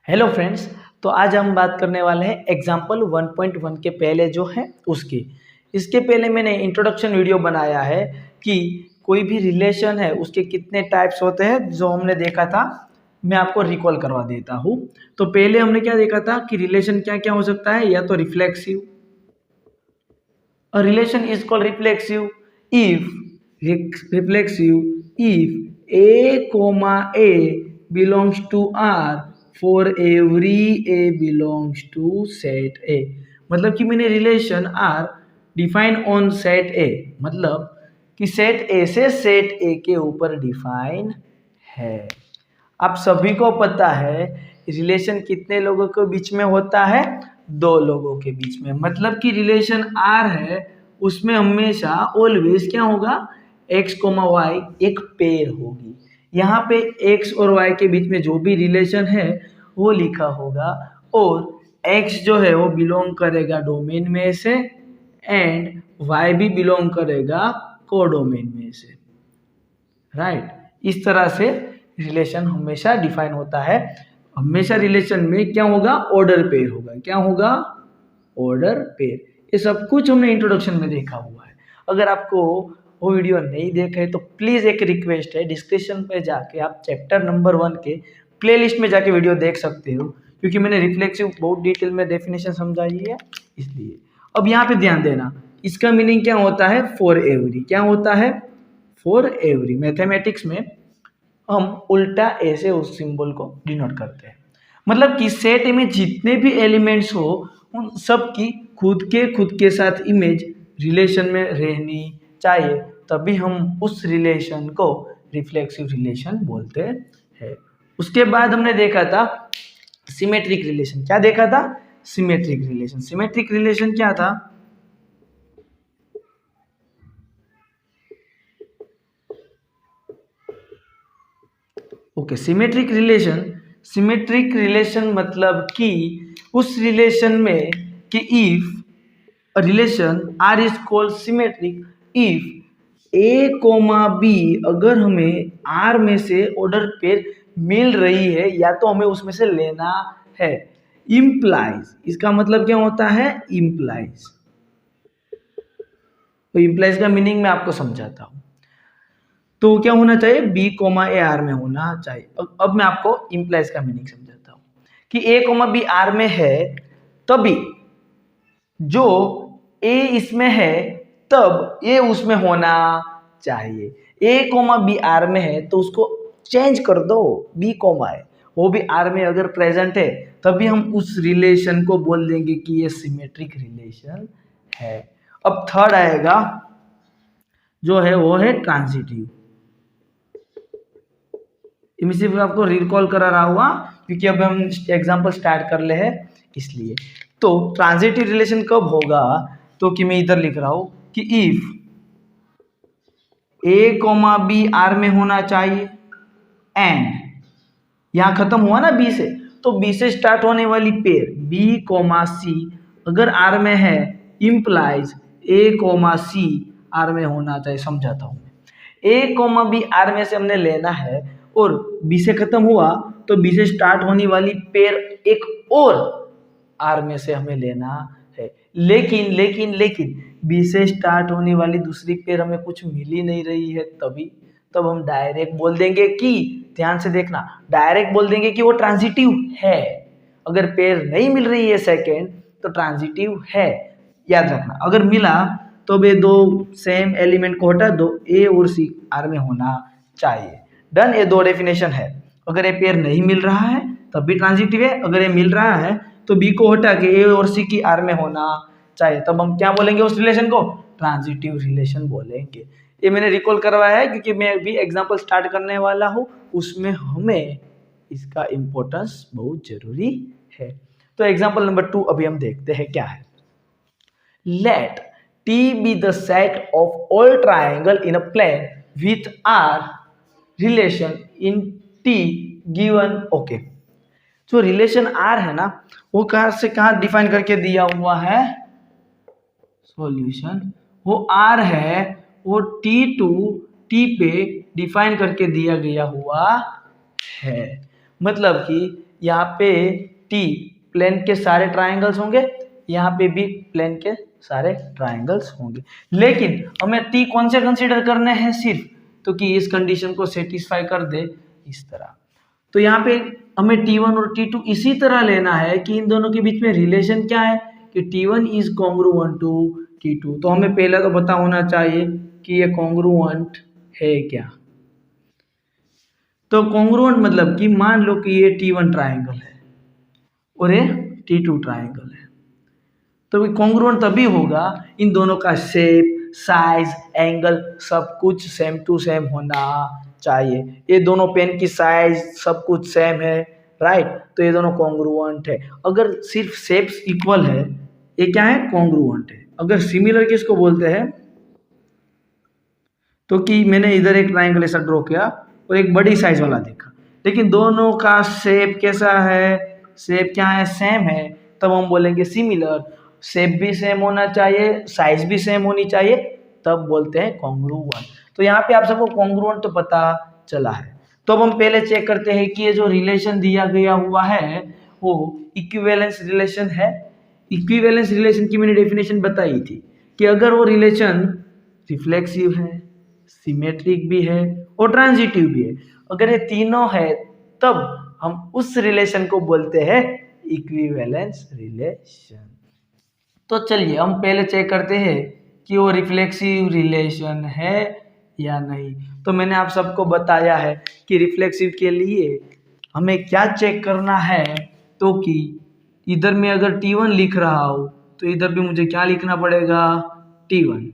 Hello friends. तो आज हम बात करने वाले हैं एग्जाम्पल 1.1 के पहले जो है उसकी। इसके पहले मैंने इंट्रोडक्शन वीडियो बनाया है कि कोई भी रिलेशन है उसके कितने टाइप्स होते हैं जो हमने देखा था। मैं आपको रिकॉल करवा देता हूँ। तो पहले हमने क्या देखा था कि रिलेशन क्या क्या हो सकता है, या तो reflexive. A relation is called reflexive if A comma A belongs to R for every A belongs to set A। मतलब कि मैंने relation R define on set A, मतलब कि सेट A से सेट A के ऊपर डिफाइन है। आप सभी को पता है रिलेशन कितने लोगों के बीच में होता है, दो लोगों के बीच में। मतलब कि रिलेशन आर है उसमें हमेशा ऑलवेज क्या होगा, एक्स कोमा वाई एक पेयर होगी। यहाँ पे एक्स और वाई के बीच में जो भी रिलेशन है वो लिखा होगा, और एक्स जो है वो बिलोंग करेगा डोमेन में से एंड वाई भी बिलोंग करेगा कोडोमेन में से। राइट, इस तरह से रिलेशन हमेशा डिफाइन होता है। हमेशा रिलेशन में क्या होगा, ऑर्डर पेयर होगा। क्या होगा, ऑर्डर पेयर। ये सब कुछ हमने इंट्रोडक्शन में देखा हुआ है। अगर आपको वो वीडियो नहीं देखा है तो प्लीज़ एक रिक्वेस्ट है, डिस्क्रिप्शन पे जाके आप चैप्टर नंबर 1 के प्लेलिस्ट में जाके वीडियो देख सकते हो, क्योंकि मैंने रिफ्लेक्सिव बहुत डिटेल में डेफिनेशन समझाई है इसलिए। अब यहाँ पे ध्यान देना, इसका मीनिंग क्या होता है, फॉर एवरी। क्या होता है, फॉर एवरी। मैथमेटिक्स में हम उल्टा ऐसे उस सिंबल को डिनोट करते हैं। मतलब कि सेट में जितने भी एलिमेंट्स हो उन सब की खुद के साथ इमेज रिलेशन में रहनी चाहिए, तभी हम उस रिलेशन को रिफ्लेक्सिव रिलेशन बोलते हैं। उसके बाद हमने देखा था सिमेट्रिक रिलेशन। क्या देखा था, सिमेट्रिक रिलेशन। सिमेट्रिक रिलेशन क्या था, ओके, सिमेट्रिक रिलेशन मतलब कि उस रिलेशन में कि if relation R is called symmetric if a comma b, अगर हमें आर में से ऑर्डर पेयर मिल रही है या तो हमें उसमें से लेना है। इम्प्लाइज, इसका मतलब क्या होता है, इम्प्लाइज। तो इम्प्लाइज का मीनिंग मैं आपको समझाता हूँ। तो क्या होना चाहिए, बी कोमा ए आर में होना चाहिए। अब मैं आपको इम्प्लाइज का मीनिंग समझाता हूँ कि ए कोमा बी आर में है तभी जो ए इसमें है तब ए उसमें होना चाहिए। ए कोमा बी आर में है तो उसको चेंज कर दो, बी कोमा है वो भी आर में अगर प्रेजेंट है तभी हम उस रिलेशन को बोल देंगे कि ये सिमेट्रिक रिलेशन है। अब थर्ड आएगा जो है वो है ट्रांजिटिव। इमिसिव आपको रिकॉल करा रहा हुआ क्योंकि अब हम एग्जांपल स्टार्ट कर ले हैं इसलिए। तो ट्रांजिटिव रिलेशन कब होगा, तो कि मैं इधर लिख रहा हूं कि if a comma b R में होना चाहिए एंड यहां खत्म हुआ ना बी से, तो बी से स्टार्ट होने वाली पेयर बी कोमा सी अगर आर में है इम्प्लाइज ए कोमा सी आर में होना चाहिए। समझाता हूं, ए कोमा बी आर में से हमने लेना है और बी से खत्म हुआ तो बी से स्टार्ट होने वाली पेयर एक और आर में से हमें लेना है। लेकिन लेकिन लेकिन बी से स्टार्ट होने वाली दूसरी पेयर हमें कुछ मिल ही नहीं रही है, तभी तब हम डायरेक्ट बोल देंगे कि, ध्यान से देखना, डायरेक्ट बोल देंगे कि वो ट्रांजिटिव है। अगर पेयर नहीं मिल रही है सेकेंड तो ट्रांजिटिव है, याद रखना। अगर मिला तो वे दो सेम एलिमेंट को हटा दो, ए और सी आर में होना चाहिए। डन, ये दो डेफिनेशन है। अगर ये पेयर नहीं मिल रहा है तब भी ट्रांजिटिव है, अगर ये मिल रहा है तो बी को हटा के ए और सी की आर में होना चाहिए, तब हम क्या बोलेंगे उस रिलेशन को, ट्रांजिटिव रिलेशन बोलेंगे। ये मैंने रिकॉल करवाया है क्योंकि मैं अभी एग्जांपल स्टार्ट करने वाला हूँ, उसमें हमें इसका इंपॉर्टेंस बहुत जरूरी है। तो एग्जांपल नंबर 2 अभी हम देखते हैं क्या है। Let T be the set of all triangle in a plane with R relation in T given okay। जो रिलेशन R है ना वो कहाँ से कहाँ डिफाइन करके दिया हुआ है, सॉल्यूशन वो R है वो T टू T पे डिफाइन करके दिया गया हुआ है। मतलब कि यहाँ पे टी प्लेन के सारे ट्राइंगल्स होंगे, यहाँ पे भी प्लेन के सारे ट्राइंगल्स होंगे, लेकिन हमें टी कौन से कंसीडर करने हैं, सिर्फ तो कि इस कंडीशन को सेटिस्फाई कर दे इस तरह। तो यहाँ पे हमें T1 और T2 इसी तरह लेना है कि इन दोनों के बीच में रिलेशन क्या है कि T1 is congruent to T2। तो हमें पहला तो पता होना चाहिए कि ये कॉन्ग्रुएंट है क्या। तो कॉन्ग्रुएंट मतलब कि मान लो कि ये T1 ट्राइंगल है और ये T2 ट्राइंगल है, तो कॉन्ग्रुएंट तभी होगा इन दोनों का शेप, साइज, एंगल सब कुछ सेम टू सेम होना चाहिए। ये दोनों पेन की साइज सब कुछ सेम है, राइट, तो ये दोनों कॉन्ग्रुएंट है। अगर सिर्फ शेप्स इक्वल है, ये क्या है, कॉन्ग्रुएंट है। अगर सिमिलर किसको बोलते हैं, तो कि मैंने इधर एक ट्राइंगल ऐसा ड्रॉ किया और एक बड़ी साइज वाला देखा, लेकिन दोनों का शेप कैसा है, शेप क्या है, सेम है, तब हम बोलेंगे सिमिलर। शेप भी सेम होना चाहिए, साइज भी सेम होनी चाहिए, तब बोलते हैं कॉन्ग्रुएंट। तो यहाँ पे आप सबको कॉन्ग्रुएंट तो पता चला है। तो अब हम पहले चेक करते हैं कि ये जो रिलेशन दिया गया हुआ है वो इक्विवेलेंस रिलेशन है। इक्विवेलेंस रिलेशन की मैंने डेफिनेशन बताई थी कि अगर वो रिलेशन रिफ्लेक्सिव है, सिमेट्रिक भी है और ट्रांजिटिव भी है, अगर ये तीनों है तब हम उस रिलेशन को बोलते हैं इक्विवेलेंस रिलेशन। तो चलिए हम पहले चेक करते हैं कि वो रिफ्लेक्सिव रिलेशन है या नहीं। तो मैंने आप सबको बताया है कि रिफ्लेक्सिव के लिए हमें क्या चेक करना है, तो कि इधर में अगर T1 लिख रहा हूं तो इधर भी मुझे क्या लिखना पड़ेगा, T1।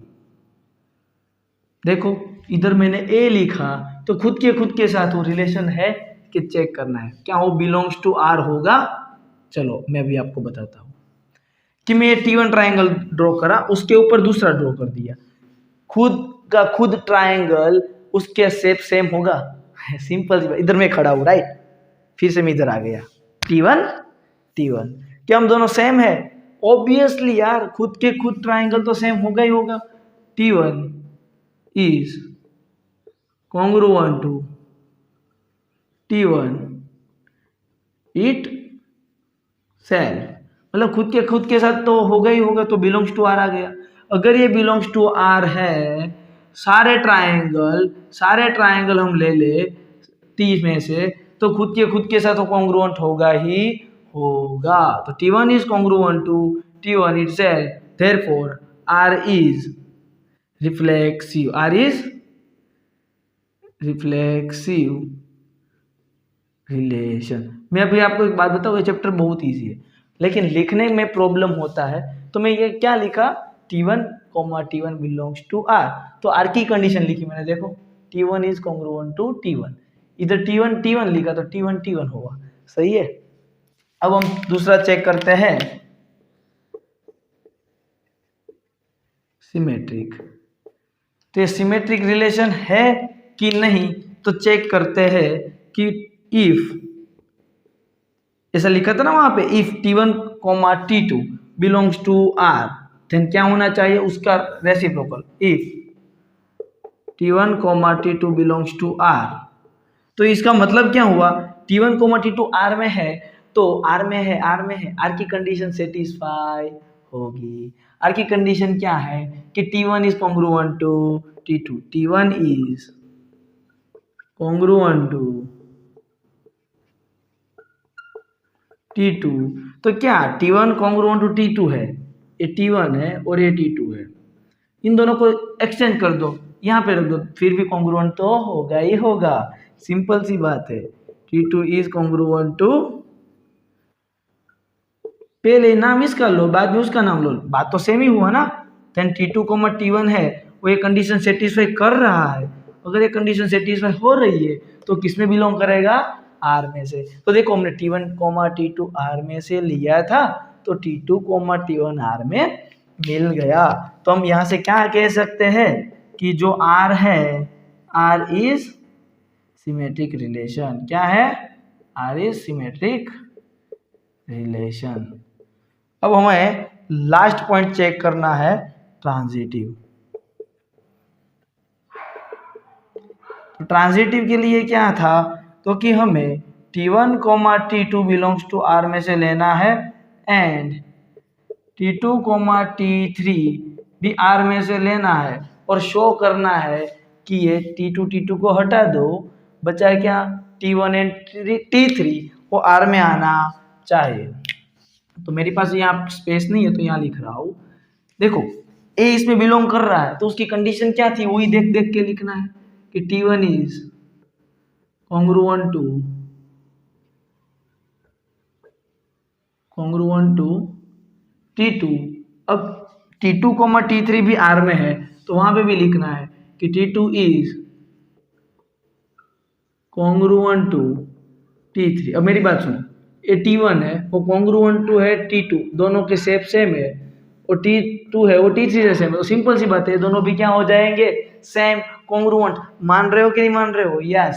देखो इधर मैंने A लिखा तो खुद के साथ वो रिलेशन है कि चेक करना है क्या वो बिलोंग्स टू R होगा। चलो मैं भी आपको बताता हूँ कि मैं ये T1 ट्राइंगल ड्रॉ करा, उसके ऊपर दूसरा ड्रॉ कर दिया, खुद का खुद ट्राइंगल उसके शेप सेम होगा, सिंपल। इधर मैं खड़ा हूँ, राइट, फिर से मैं इधर आ गया, T1 T1, क्या हम दोनों सेम है, ऑब्वियसली यार, खुद के खुद ट्राइंगल तो सेम होगा ही होगा। T1 is congruent to T1 itself, मतलब खुद के साथ तो होगा ही होगा, तो बिलोंग्स टू आर आ गया। अगर ये बिलोंग्स टू आर है, सारे ट्राइंगल हम ले ले 30 में से, तो खुद के साथ तो कॉन्ग्रुएंट होगा ही होगा। तो T1 is congruent to T1 itself, therefore R is reflexive, R is reflexive relation. मैं अभी आपको एक बात बताऊँ, ये चैप्टर बहुत इजी है लेकिन लिखने में प्रॉब्लम होता है, तो मैं ये क्या लिखा, T1 बिलोंग्स टू R, तो R की कंडीशन लिखी मैंने, देखो T1 is congruent to T1, इधर T1 लिखा तो T1 होगा, सही है। अब हम दूसरा चेक करते हैं, सिमेट्रिक। तो ये सिमेट्रिक रिलेशन है कि नहीं, तो चेक करते हैं कि इफ, ऐसा लिखा था ना वहां पे, if T1, T2 belongs to R, then क्या होना चाहिए उसका reciprocal, if T1, T2 belongs to R। तो इसका मतलब क्या हुआ, T1, T2 R में है, तो R में है, R की कंडीशन सेटिस्फाई होगी। R की कंडीशन क्या है कि T1 is congruent to T2, T1 is congruent to T2, तो क्या T1 कॉन्ग्रुएंट टू T2 है, ये T1 है और ये T2 है, इन दोनों को एक्सचेंज कर दो, यहाँ पे रख दो, फिर भी कॉन्ग्रुएंट तो होगा ही होगा, सिंपल सी बात है। T2 इज कॉन्ग्रुएंट टू, पहले नाम इसका लो बाद में उसका नाम लो, बात तो सेम ही हुआ ना। देन T2, T1 है, वो ये कंडीशन सेटिस्फाई कर रहा है, अगर ये कंडीशन सेटिस्फाई हो रही है तो किस में बिलोंग करेगा, R में से। तो देखो हमने T1, T2 R में से लिया था, तो T2, T1 R में मिल गया। तो हम यहाँ से क्या कह सकते हैं कि जो R है, R इज सिमेट्रिक रिलेशन, क्या है, R इज सिमेट्रिक रिलेशन। अब हमें लास्ट पॉइंट चेक करना है, ट्रांजिटिव। तो ट्रांजिटिव के लिए क्या था, तो कि हमें T1 coma T2 belongs to R में से लेना है एंड T2 कोमा T3 भी R में से लेना है और शो करना है कि ये T2 को हटा दो, बचा है क्या T1 एंड T3 वो R में आना चाहिए। तो मेरे पास यहाँ स्पेस नहीं है तो यहाँ लिख रहा हूँ। देखो ए इसमें बिलोंग कर रहा है तो उसकी कंडीशन क्या थी वही देख देख के लिखना है कि T1 is congruent to T2। अब T2 कोमा T3 भी R में है तो वहां पे भी लिखना है कि T2 is congruent to T3। अब मेरी बात सुनो, ये T1 है वो कॉन्ग्रुएंट टू है T2, दोनों के शेप सेम है, और T2 है वो T3 से सेम है, तो सिंपल सी बात है दोनों भी क्या हो जाएंगे सेम कॉन्ग्रुएंट। मान रहे हो कि नहीं मान रहे हो? यस।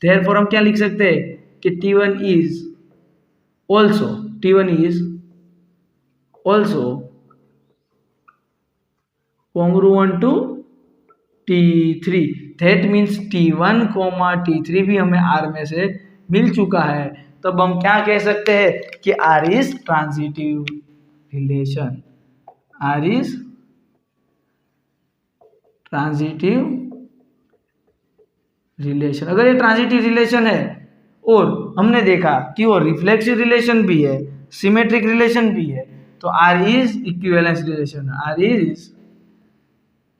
देयरफॉर हम क्या लिख सकते हैं कि T1 is also congruent to T3। That means T1 comma T3 भी हमें R में से मिल चुका है। तब हम क्या कह सकते हैं कि R is transitive relation. R is transitive relation. अगर ये ट्रांजिटिव रिलेशन है और हमने देखा कि वो रिफ्लेक्सिव रिलेशन भी है, सिमेट्रिक रिलेशन भी है, तो R is equivalence relation. R is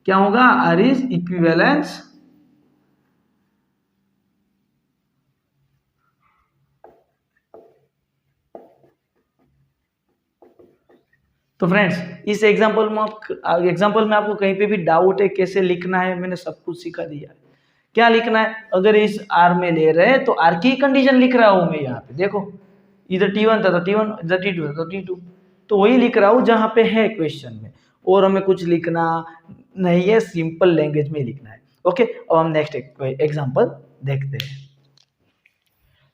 क्या होगा? R इज इक्विवेलेंस तो फ्रेंड्स इस एग्जांपल में आपको कहीं पे भी डाउट है कैसे लिखना है, मैंने सब कुछ सिखा दिया है। क्या लिखना है? अगर इस R में ले रहे हैं तो R की कंडीशन लिख रहा हूं मैं यहाँ पे। देखो इधर T1 था तो T1, इधर T2 था तो T2, तो वही लिख रहा हूं जहां पे है क्वेश्चन में, और हमें कुछ लिखना नहीं है, सिंपल लैंग्वेज में लिखना है। ओके, अब हम नेक्स्ट एग्जाम्पल देखते हैं।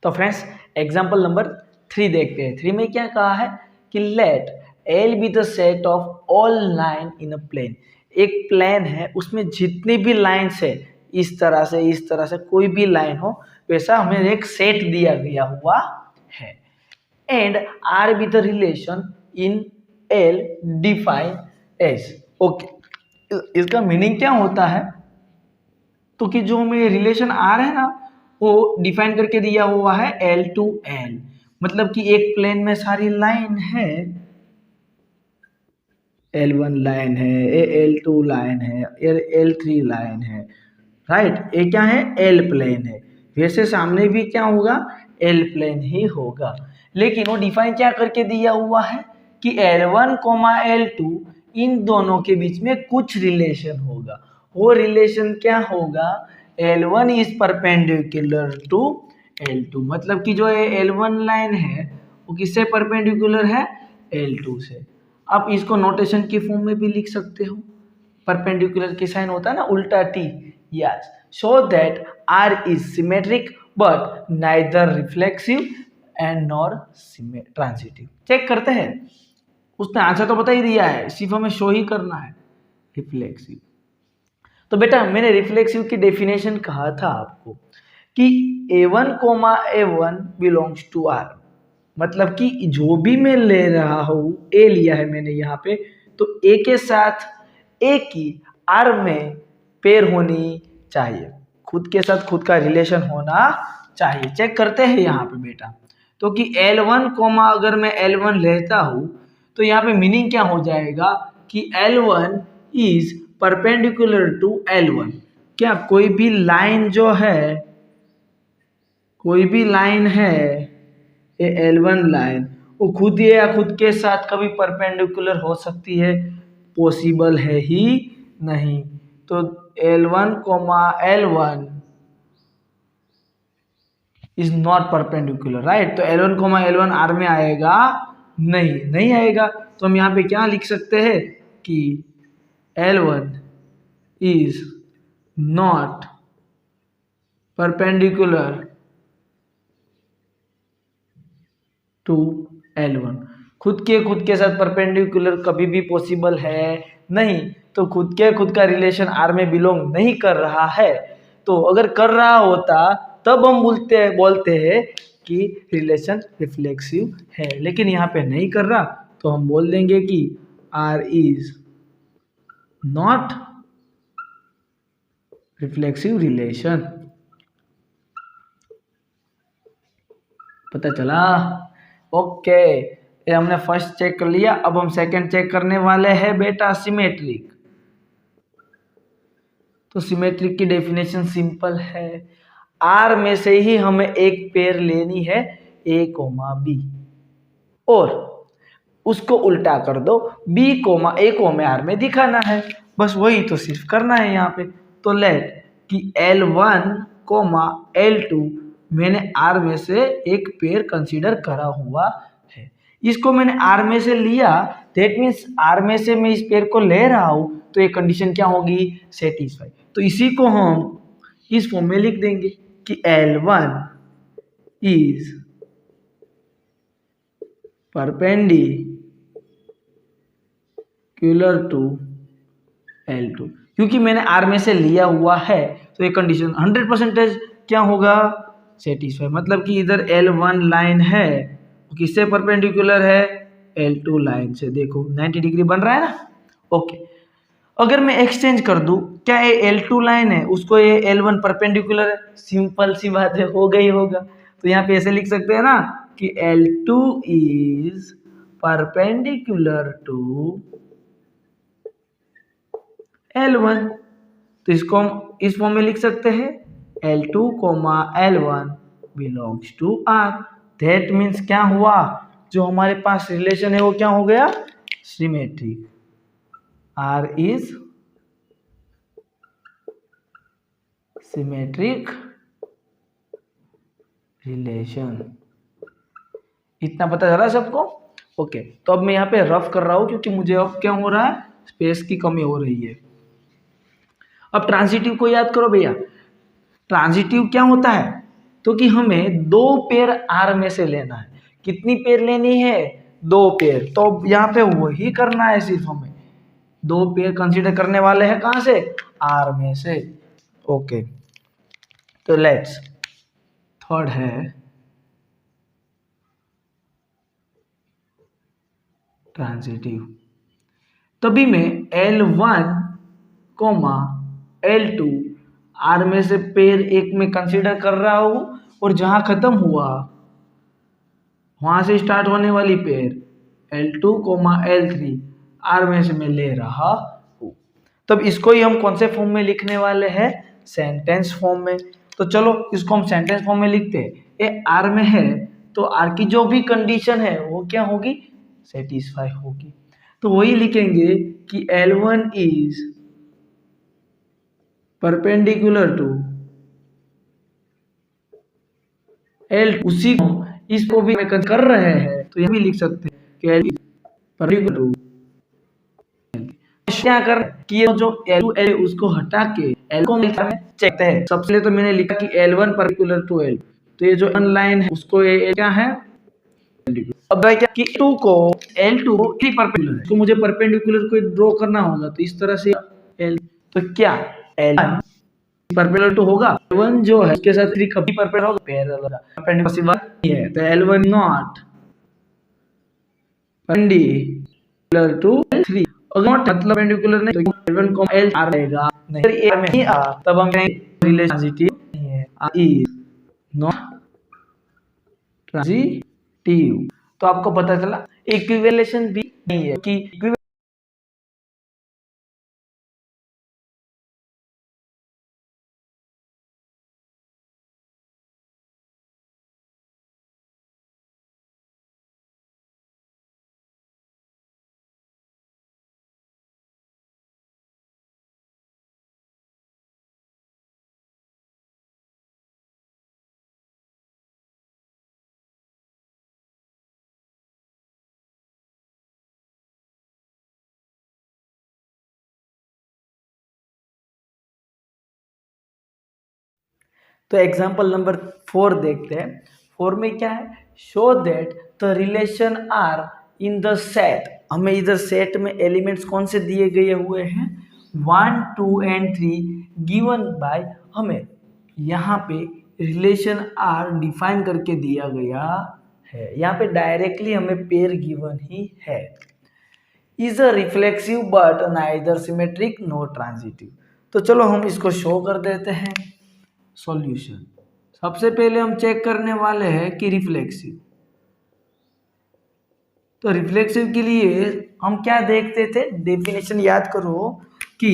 तो फ्रेंड्स एग्जाम्पल नंबर 3 देखते हैं। 3 में क्या कहा है कि let L be the set of all line in a plane. एक प्लेन है उसमें जितनी भी लाइन्स है, इस तरह से कोई भी लाइन हो, वैसा हमें एक सेट दिया गया हुआ है। And R be the relation in L define as. Okay, इसका मीनिंग क्या होता है? तो कि जो हमें रिलेशन R है ना वो डिफाइन करके दिया हुआ है L टू L, मतलब कि एक प्लेन में सारी लाइन है, L1 लाइन है, L2 लाइन है, L3 लाइन है, राइट। ये क्या है? L प्लेन है। वैसे सामने भी क्या होगा? L प्लेन ही होगा, लेकिन वो डिफाइन क्या करके दिया हुआ है कि L1 कोमा L2 इन दोनों के बीच में कुछ रिलेशन होगा। वो रिलेशन क्या होगा? L1 is perpendicular to L2, मतलब कि जो ये L1 लाइन है वो किससे परपेंडिकुलर है? L2 से। आप इसको नोटेशन की फॉर्म में भी लिख सकते हो, परपेंडिकुलर की साइन होता है ना उल्टा T। Yes, so that R is symmetric but neither reflexive and nor transitive. Check करते हैं, उसने आंसर तो बता ही दिया है, सिर्फ हमें शो ही करना है रिफ्लेक्सिव। तो बेटा मैंने रिफ्लेक्सिव की डेफिनेशन कहा था आपको कि A1 coma A1 belongs to R, मतलब कि जो भी मैं ले रहा हूँ, ए लिया है मैंने यहाँ पे, तो ए के साथ ए की R में पेयर होनी चाहिए, खुद के साथ खुद का रिलेशन होना चाहिए। चेक करते हैं यहाँ पे बेटा, तो कि L1 कोमा अगर मैं L1 लेता हूँ तो यहाँ पे मीनिंग क्या हो जाएगा कि L1 is perpendicular to L1। क्या कोई भी लाइन जो है, कोई भी लाइन है ये L1 लाइन, वो खुद या खुद के साथ कभी परपेंडिकुलर हो सकती है? पॉसिबल है ही नहीं। तो L1 comma L1 is not perpendicular, right. तो L1 कोमा L1 R में आएगा? नहीं आएगा। तो हम यहाँ पे क्या लिख सकते हैं कि L1 is not perpendicular to L1। खुद के साथ परपेंडिकुलर कभी भी पॉसिबल है नहीं, तो खुद का रिलेशन R में बिलोंग नहीं कर रहा है। तो अगर कर रहा होता तब हम बोलते हैं कि रिलेशन रिफ्लेक्सिव है, लेकिन यहाँ पे नहीं कर रहा तो हम बोल देंगे कि R is not reflexive relation. पता चला? ओके, ये हमने फर्स्ट चेक कर लिया। अब हम सेकंड चेक करने वाले हैं बेटा सिमेट्रिक। तो सिमेट्रिक की डेफिनेशन सिंपल है, आर में से ही हमें एक पेयर लेनी है ए कोमा बी, और उसको उल्टा कर दो, बी कोमा ए को हमें आर में दिखाना है, बस वही तो सिर्फ करना है यहाँ पे। तो लेट कि L1 कोमा L2 मैंने आर में से एक पेयर कंसीडर करा हुआ है, इसको मैंने आर में से लिया, दैट मीन्स आर में से मैं इस पेयर को ले रहा हूं, तो ये कंडीशन क्या होगी? सेटिस्फाई। तो इसी को हम इस फॉर्म में लिख देंगे कि L1 is perpendicular to L2, क्योंकि मैंने आर में से लिया हुआ है तो ये कंडीशन 100% क्या होगा? सेटिस्फाई। मतलब कि इधर L1 लाइन है, किससे परपेंडिकुलर है? L2 लाइन से। देखो 90 डिग्री बन रहा है ना। ओके, अगर मैं एक्सचेंज कर दूं, क्या ये L2 लाइन है, उसको ये L1 परपेंडिकुलर है, सिंपल सी बात है, हो गई होगा। तो यहाँ पे ऐसे लिख सकते हैं ना कि L2 is perpendicular to L1, तो इसको हम इस फॉर्म में लिख सकते हैं L2, L1 belongs to R। That means क्या हुआ? जो हमारे पास रिलेशन है वो क्या हो गया? Symmetric. R is symmetric relation. इतना पता चला सबको? ओके, तो अब मैं यहाँ पे रफ कर रहा हूं क्योंकि मुझे अब क्या हो रहा है? स्पेस की कमी हो रही है। अब ट्रांजिटिव को याद करो भैया। ट्रांजिटिव क्या होता है? तो कि हमें दो पेयर आर में से लेना है। कितनी पेयर लेनी है? दो पेयर। तो यहाँ पे वही करना है, सिर्फ हमें दो पेयर कंसीडर करने वाले हैं। कहां से? आर में से। ओके, तो लेट्स थर्ड है ट्रांजिटिव। तभी मैं L1 कोमा L2 आर में से पेयर एक में कंसीडर कर रहा हूं, और जहां खत्म हुआ वहां से स्टार्ट होने वाली pair L2 coma L3 are में से मैं ले रहा हूं। तब इसको ही हम कौन से फॉर्म में लिखने वाले हैं? सेंटेंस फॉर्म में। तो चलो इसको हम सेंटेंस फॉर्म में लिखते हैं। ये आर में है तो आर की जो भी कंडीशन है वो क्या होगी? सेटिस्फाई होगी। तो वही लिखेंगे कि L1 is perpendicular to L, उसी को इसको भी कर रहे हैं तो यह भी लिख सकते हैं कि L परपेंडिकुलर टू। क्या कर कि ये जो L2 L उसको हटा के L को चेक करते हैं। सबसे पहले तो मैंने लिखा कि L1 परपेंडिकुलर टू L, तो ये जो लाइन है उसको ये क्या है? अब क्या कि 2 को L2 परपेंडिकुलर है, तो मुझे परपेंडिकुलर को ड्रॉ करना होगा, तो इस तरह से L, तो क्या L1 परपेंडिकुलर टू होगा? L1 जो है उसके साथ 3 कभी परपेंडिकुलर होगा? पैरेलल होगा। परपेंडिकुलर नहीं है तो L1 not perpendicular to L3। अगर नॉट मतलब परपेंडिकुलर नहीं तो L1 को L आ रहेगा नहीं, अगर ये में ही आ तब हम कहेंगे रिलेशन ट्रांजिटिव नहीं है, इज नॉट ट्रांजिटिव। तो आपको पता चला इक्विवेलेशन भी नहीं है कि तो एग्जाम्पल नंबर 4 देखते हैं। 4 में क्या है? Show that the relation R in the set. हमें इधर सेट में एलिमेंट्स कौन से दिए गए हुए हैं? 1, 2 एंड 3 गिवन बाय, हमें यहाँ पे रिलेशन आर डिफाइन करके दिया गया है। यहाँ पे डायरेक्टली हमें पेयर गिवन ही है। Is a reflexive but neither symmetric no transitive. तो चलो हम इसको शो कर देते हैं। सॉल्यूशन, सबसे पहले हम चेक करने वाले हैं कि रिफ्लेक्सिव। तो रिफ्लेक्सिव के लिए हम क्या देखते थे, डेफिनेशन याद करो कि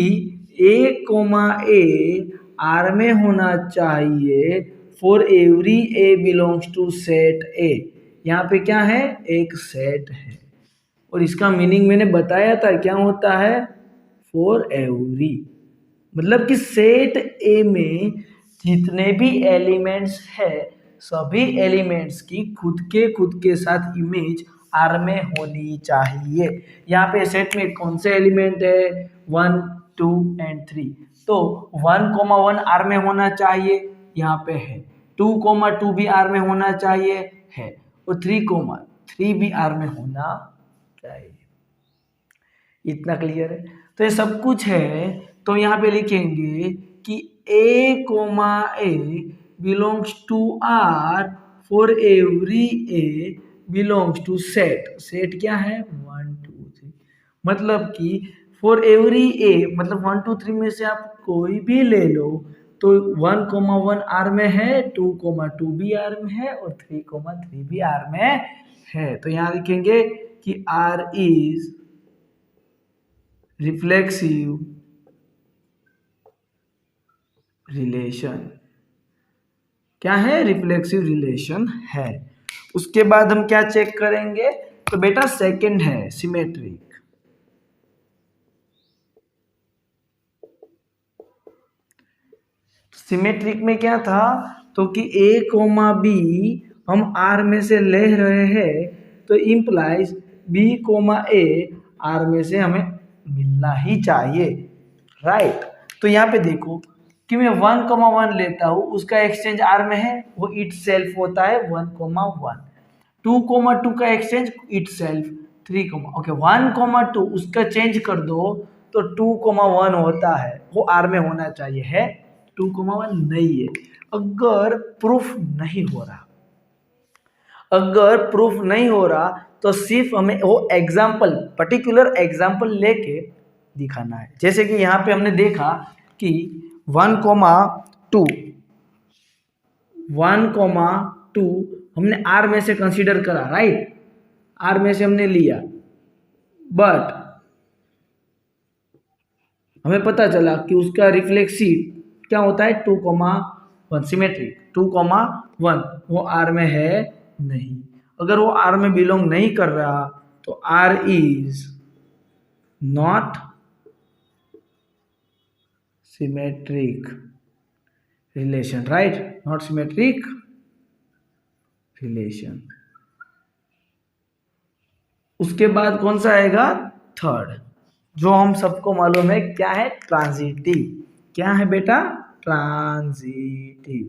ए कोमा ए आर में होना चाहिए for every A belongs to set A. यहाँ पे क्या है, एक सेट है और इसका मीनिंग मैंने बताया था क्या होता है, फॉर एवरी, मतलब कि सेट ए में जितने भी एलिमेंट्स है सभी एलिमेंट्स की खुद के साथ इमेज आर में होनी चाहिए। यहाँ पे सेट में कौन से एलिमेंट है, 1 2 एंड 3, तो 1,1 आर में होना चाहिए, यहाँ पे है। 2,2 भी आर में होना चाहिए है, और 3,3 भी आर में होना चाहिए। इतना क्लियर है। तो ये सब कुछ है, तो यहाँ पे लिखेंगे कि ए comma A belongs to R for every A belongs to set. Set क्या है, 1 2 3, मतलब कि फॉर एवरी ए, मतलब 1 2 3 में से आप कोई भी ले लो, तो 1,1 आर में है, 2,2 भी आर में है और 3,3 भी आर में है। तो यहाँ लिखेंगे कि आर इज रिफ्लेक्सिव रिलेशन। क्या है, रिफ्लेक्सिव रिलेशन है। उसके बाद हम क्या चेक करेंगे, तो बेटा सेकंड है सिमेट्रिक। सिमेट्रिक में क्या था, तो कि ए कोमा बी हम आर में से ले रहे हैं, तो implies b comma a R में से हमें मिलना ही चाहिए, राइट। तो यहाँ पे देखो कि मैं 1,1 लेता हूँ, उसका एक्सचेंज आर में है, वो इट सेल्फ होता है 1,1। 2,2 का एक्सचेंज इट सेल्फ 3, ओके 1,2 उसका चेंज कर दो तो 2,1 होता है, वो आर में होना चाहिए, है 2,1 नहीं है। अगर प्रूफ नहीं हो रहा, अगर प्रूफ नहीं हो रहा तो सिर्फ हमें वो एग्जाम्पल, पर्टिकुलर एग्जाम्पल लेके दिखाना है। जैसे कि यहाँ पे हमने देखा कि 1,2 हमने आर में से कंसीडर करा, राइट, आर में से हमने लिया, बट हमें पता चला कि उसका रिफ्लेक्सिव क्या होता है, 2,1 सिमेट्रिक 2,1 वो आर में है नहीं। अगर वो आर में बिलोंग नहीं कर रहा तो R is not symmetric relation, right, not symmetric relation. उसके बाद कौन सा आएगा, थर्ड, जो हम सबको मालूम है क्या है, ट्रांजिटिव। क्या है बेटा, ट्रांजिटिव।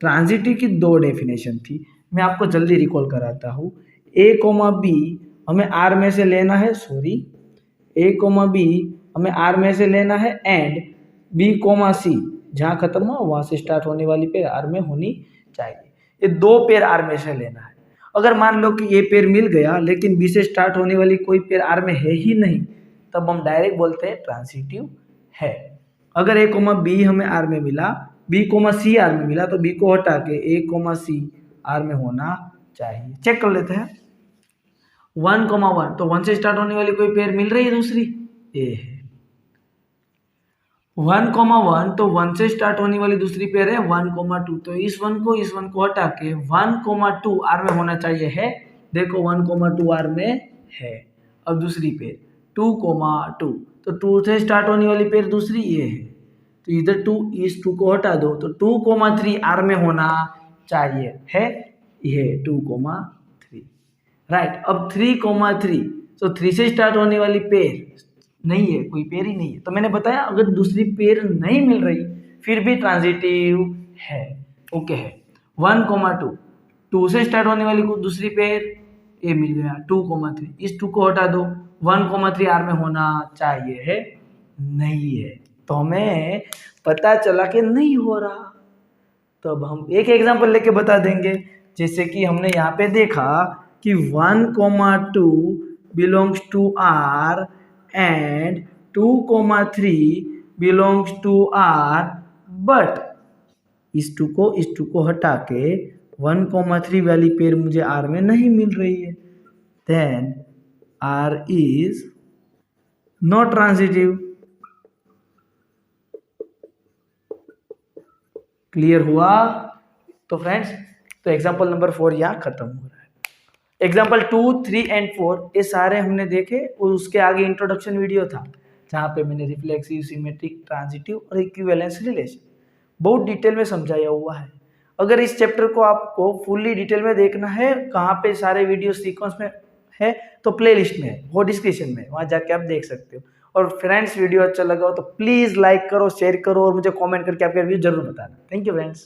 ट्रांजिटिव की दो डेफिनेशन थी, मैं आपको जल्दी रिकॉल कराता हूँ। ए कोमा बी हमें आर में से लेना है, सॉरी, ए कोमा बी हमें आर में से लेना है, एंड बी कोमा सी जहाँ खत्म हुआ वहाँ से स्टार्ट होने वाली पेयर आर में होनी चाहिए। ये दो पेयर आर में से लेना है। अगर मान लो कि ये पेयर मिल गया लेकिन बी से स्टार्ट होने वाली कोई पेयर आर में है ही नहीं, तब हम डायरेक्ट बोलते हैं ट्रांजिटिव है। अगर ए कोमा बी हमें आर में मिला, बी कोमा सी आर में मिला, तो बी को हटा के ए कोमा सी आर में होना चाहिए। चेक कर लेते हैं, 1,1 तो 1 से स्टार्ट होने वाली कोई पेयर मिल रही है, दूसरी ए है। 1,1 तो 1 से स्टार्ट होने वाली दूसरी पेयर है 1,2, तो इस 1 को हटा के 1,2 आर में होना चाहिए, है, देखो 1,2 आर में है। अब दूसरी पेयर 2,2, तो 2 से स्टार्ट होने वाली पेयर दूसरी ये है, तो इधर 2, इस 2 को हटा दो तो 2,3 आर में होना चाहिए, है ये 2,3, राइट। अब 3,3, तो 3 से स्टार्ट होने वाली पेयर नहीं है, कोई पेयर ही नहीं है, तो मैंने बताया अगर दूसरी पेयर नहीं मिल रही फिर भी ट्रांजिटिव है, ओके है। 1,2 2 से स्टार्ट होने वाली को दूसरी पेयर ए मिल गया, 2,3, इस 2 को हटा दो, 1,3 आर में होना चाहिए, है नहीं है, तो हमें पता चला कि नहीं हो रहा। तो अब हम एक एग्जांपल लेके बता देंगे। जैसे कि हमने यहाँ पे देखा कि 1,2 belongs to R and 2,3 belongs to R, but इस टू को हटा के 1,3 वाली पेयर मुझे आर में नहीं मिल रही है, then R is not transitive. Clear हुआ? तो फ्रेंड्स, तो एग्जांपल नंबर 4 यहाँ खत्म हो रहा है। एग्जाम्पल 2, 3 एंड 4 ये सारे हमने देखे, और उसके आगे इंट्रोडक्शन वीडियो था जहाँ पे मैंने रिफ्लेक्सिव, सिमेट्रिक, ट्रांजिटिव और इक्विवेलेंस रिलेशन बहुत डिटेल में समझाया हुआ है। अगर इस चैप्टर को आपको फुल्ली डिटेल में देखना है, कहाँ पे सारे वीडियो सीक्वेंस में है, तो प्लेलिस्ट में है, वो डिस्क्रिप्शन में, वहाँ जाके आप देख सकते हो। और फ्रेंड्स, वीडियो अच्छा लगा हो तो प्लीज़ लाइक करो, शेयर करो और मुझे कमेंट करके आपके रिव्यू जरूर बताना। Thank you friends.